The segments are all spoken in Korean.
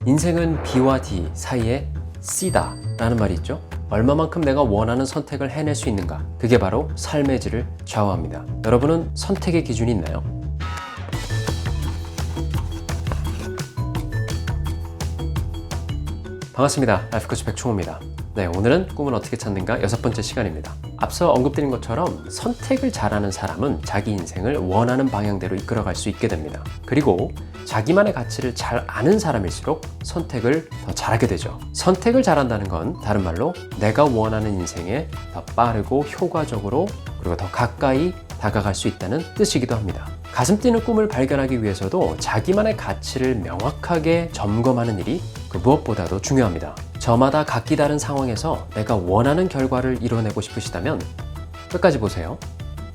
인생은 B와 D 사이에 C다 라는 말이 있죠. 얼마만큼 내가 원하는 선택을 해낼 수 있는가, 그게 바로 삶의 질을 좌우합니다. 여러분은 선택의 기준이 있나요? 반갑습니다. 라이프코치 백충호입니다. 네, 오늘은 꿈은 어떻게 찾는가 6번째 시간입니다. 앞서 언급드린 것처럼 선택을 잘하는 사람은 자기 인생을 원하는 방향대로 이끌어갈 수 있게 됩니다. 그리고 자기만의 가치를 잘 아는 사람일수록 선택을 더 잘하게 되죠. 선택을 잘한다는 건 다른 말로 내가 원하는 인생에 더 빠르고 효과적으로 그리고 더 가까이 다가갈 수 있다는 뜻이기도 합니다. 가슴 뛰는 꿈을 발견하기 위해서도 자기만의 가치를 명확하게 점검하는 일이 그 무엇보다도 중요합니다. 저마다 각기 다른 상황에서 내가 원하는 결과를 이뤄내고 싶으시다면 끝까지 보세요.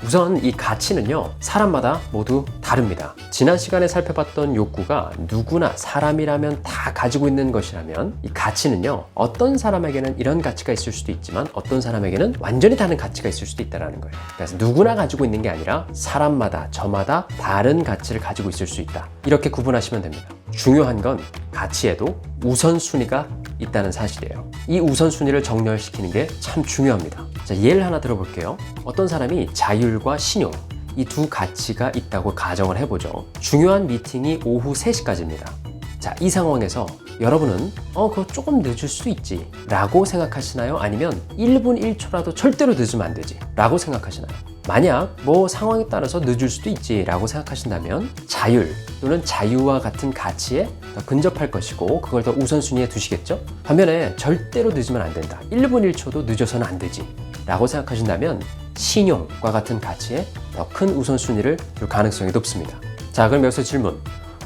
우선 이 가치는요, 사람마다 모두 다릅니다. 지난 시간에 살펴봤던 욕구가 누구나 사람이라면 다 가지고 있는 것이라면 이 가치는요, 어떤 사람에게는 이런 가치가 있을 수도 있지만 어떤 사람에게는 완전히 다른 가치가 있을 수도 있다는 거예요. 그래서 누구나 가지고 있는 게 아니라 사람마다 저마다 다른 가치를 가지고 있을 수 있다, 이렇게 구분하시면 됩니다. 중요한 건 가치에도 우선순위가 있다는 사실이에요. 이 우선순위를 정렬시키는 게 참 중요합니다. 자, 예를 하나 들어볼게요. 어떤 사람이 자율과 신용, 이 두 가치가 있다고 가정을 해보죠. 중요한 미팅이 오후 3시까지입니다. 자, 이 상황에서 여러분은 그거 조금 늦을 수 있지 라고 생각하시나요? 아니면 1분 1초라도 절대로 늦으면 안 되지 라고 생각하시나요? 만약 상황에 따라서 늦을 수도 있지 라고 생각하신다면 자율 또는 자유와 같은 가치에 더 근접할 것이고 그걸 더 우선순위에 두시겠죠? 반면에 절대로 늦으면 안 된다, 1분 1초도 늦어서는 안 되지 라고 생각하신다면 신용과 같은 가치에 더 큰 우선순위를 둘 가능성이 높습니다. 자, 그럼 여기서 질문.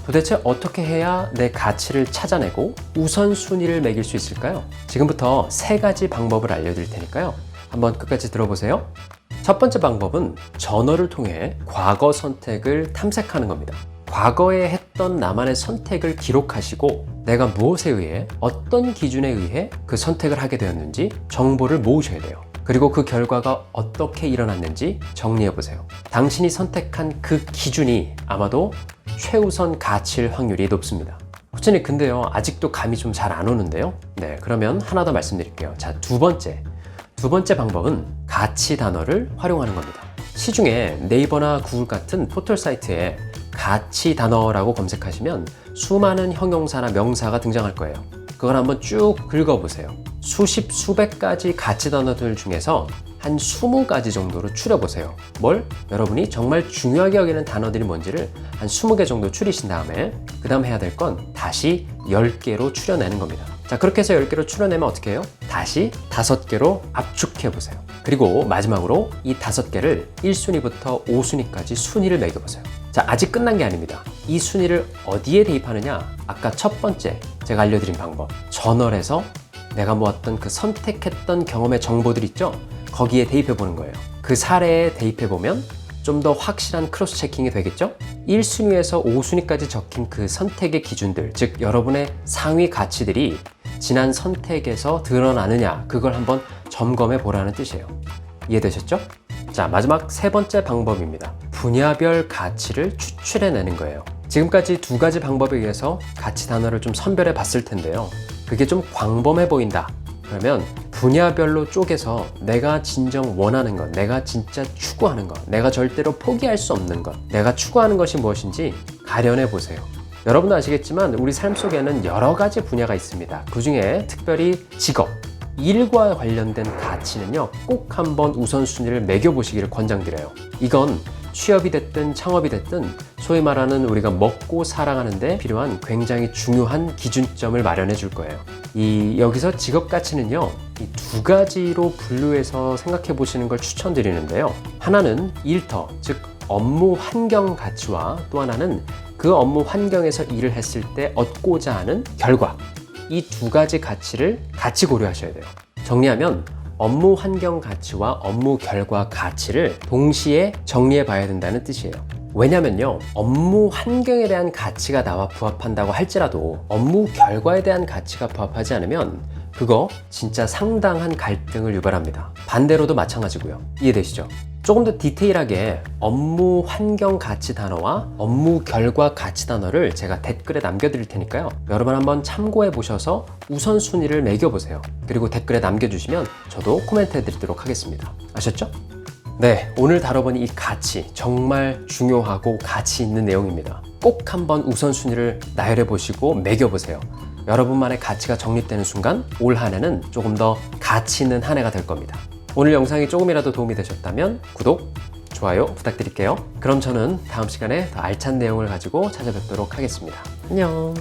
도대체 어떻게 해야 내 가치를 찾아내고 우선순위를 매길 수 있을까요? 지금부터 3가지 방법을 알려드릴 테니까요, 한번 끝까지 들어보세요. 첫 번째 방법은 저널을 통해 과거 선택을 탐색하는 겁니다. 과거에 했던 나만의 선택을 기록하시고 내가 무엇에 의해, 어떤 기준에 의해 그 선택을 하게 되었는지 정보를 모으셔야 돼요. 그리고 그 결과가 어떻게 일어났는지 정리해보세요. 당신이 선택한 그 기준이 아마도 최우선 가치일 확률이 높습니다. 호천이 근데요, 아직도 감이 좀 잘 안 오는데요. 네, 그러면 하나 더 말씀드릴게요. 자, 두 번째 방법은 가치 단어를 활용하는 겁니다. 시중에 네이버나 구글 같은 포털 사이트에 가치 단어라고 검색하시면 수많은 형용사나 명사가 등장할 거예요. 그걸 한번 쭉 긁어보세요. 수십, 수백 가지 가치 단어들 중에서 한 20가지 정도로 추려보세요. 여러분이 정말 중요하게 여기는 단어들이 뭔지를 한 20개 정도 추리신 다음에 그 다음 해야 될 건 다시 10개로 추려내는 겁니다. 자, 그렇게 해서 10개로 추려내면 어떻게 해요? 다시 5개로 압축해보세요. 그리고 마지막으로 이 5개를 1순위부터 5순위까지 순위를 매겨보세요. 자, 아직 끝난 게 아닙니다. 이 순위를 어디에 대입하느냐? 아까 첫 번째 제가 알려드린 방법, 저널에서 내가 모았던 그 선택했던 경험의 정보들 있죠? 거기에 대입해보는 거예요. 그 사례에 대입해보면 좀 더 확실한 크로스 체킹이 되겠죠? 1순위에서 5순위까지 적힌 그 선택의 기준들, 즉 여러분의 상위 가치들이 지난 선택에서 드러나느냐, 그걸 한번 점검해 보라는 뜻이에요. 이해되셨죠? 자, 마지막 3번째 방법입니다. 분야별 가치를 추출해내는 거예요. 지금까지 2가지 방법에 의해서 가치 단어를 좀 선별해 봤을 텐데요, 그게 좀 광범해 보인다. 그러면 분야별로 쪼개서 내가 진정 원하는 것, 내가 진짜 추구하는 것, 내가 절대로 포기할 수 없는 것, 내가 추구하는 것이 무엇인지 가려내 보세요. 여러분도 아시겠지만 우리 삶 속에는 여러 가지 분야가 있습니다. 그 중에 특별히 직업, 일과 관련된 가치는요, 꼭 한번 우선순위를 매겨보시기를 권장드려요. 이건 취업이 됐든 창업이 됐든 소위 말하는 우리가 먹고 살아가는 데 필요한 굉장히 중요한 기준점을 마련해 줄 거예요. 여기서 직업 가치는요, 이 2가지로 분류해서 생각해 보시는 걸 추천드리는데요. 하나는 일터, 즉 업무 환경 가치와 또 하나는 그 업무 환경에서 일을 했을 때 얻고자 하는 결과, 이 2가지 가치를 같이 고려하셔야 돼요. 정리하면 업무 환경 가치와 업무 결과 가치를 동시에 정리해 봐야 된다는 뜻이에요. 왜냐면요, 업무 환경에 대한 가치가 나와 부합한다고 할지라도 업무 결과에 대한 가치가 부합하지 않으면 그거 진짜 상당한 갈등을 유발합니다. 반대로도 마찬가지고요. 이해되시죠? 조금 더 디테일하게 업무 환경 가치 단어와 업무 결과 가치 단어를 제가 댓글에 남겨드릴 테니까요. 여러분 한번 참고해 보셔서 우선순위를 매겨보세요. 그리고 댓글에 남겨주시면 저도 코멘트 해드리도록 하겠습니다. 아셨죠? 네, 오늘 다뤄본 이 가치 정말 중요하고 가치 있는 내용입니다. 꼭 한번 우선순위를 나열해 보시고 매겨보세요. 여러분만의 가치가 정립되는 순간 올 한 해는 조금 더 가치 있는 한 해가 될 겁니다. 오늘 영상이 조금이라도 도움이 되셨다면 구독, 좋아요 부탁드릴게요. 그럼 저는 다음 시간에 더 알찬 내용을 가지고 찾아뵙도록 하겠습니다. 안녕.